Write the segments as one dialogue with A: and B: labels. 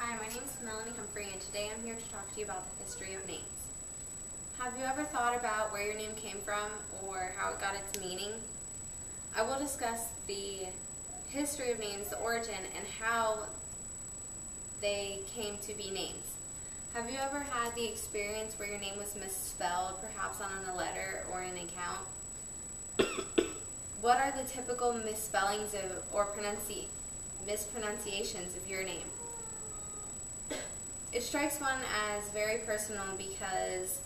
A: Hi, my name is Melanie Humphrey, and today I'm here to talk to you about the history of names. Have you ever thought about where your name came from or how it got its meaning? I will discuss the history of names, the origin, and how they came to be names. Have you ever had the experience where your name was misspelled, perhaps on a letter or an account? What are the typical misspellings or mispronunciations of your name? It strikes one as very personal because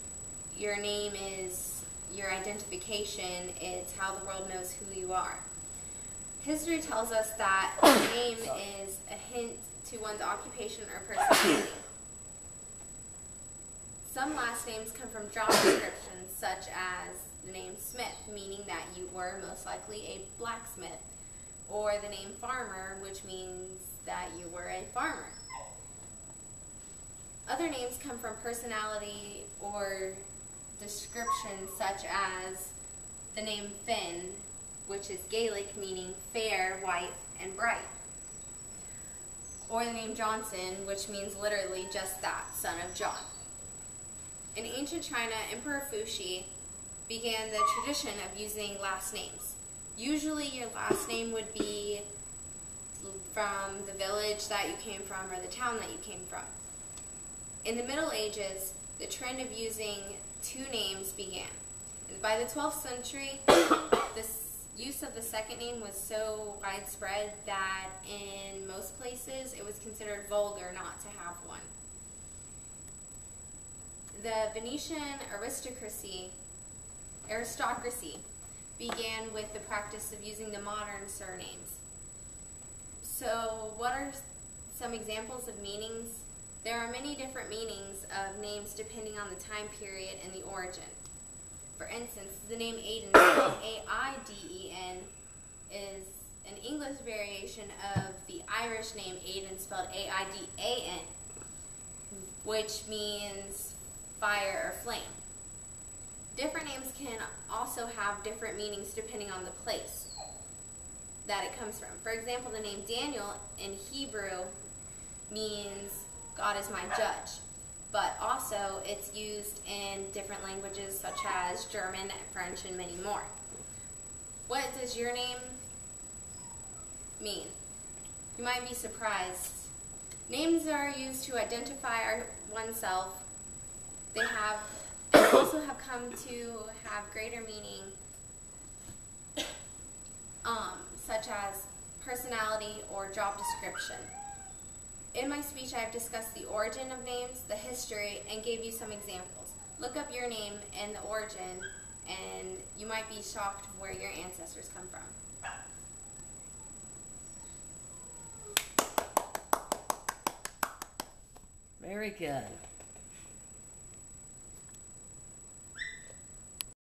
A: your name is your identification. It's how the world knows who you are. History tells us that a name is a hint to one's occupation or personality. Some last names come from job descriptions, such as the name Smith, meaning that you were most likely a blacksmith, or the name Farmer, which means that you were a farmer. Other names come from personality or descriptions, such as the name Finn, which is Gaelic, meaning fair, white, and bright. Or the name Johnson, which means literally just that, son of John. In ancient China, Emperor Fuxi began the tradition of using last names. Usually your last name would be from the village that you came from or the town that you came from. In the Middle Ages, the trend of using two names began. And by the 12th century, the use of the second name was so widespread that in most places it was considered vulgar not to have one. The Venetian aristocracy began with the practice of using the modern surnames. So what are some examples of meanings? There are many different meanings of names depending on the time period and the origin. For instance, the name Aiden, spelled A-I-D-E-N, is an English variation of the Irish name Aidan, spelled A-I-D-A-N, which means fire or flame. Different names can also have different meanings depending on the place that it comes from. For example, the name Daniel in Hebrew means God is my judge, but also it's used in different languages such as German, French, and many more. What does your name mean? You might be surprised. Names are used to identify oneself. They also have come to have greater meaning, such as personality or job description. In my speech, I have discussed the origin of names, the history, and gave you some examples. Look up your name and the origin, and you might be shocked where your ancestors come from.
B: Very good.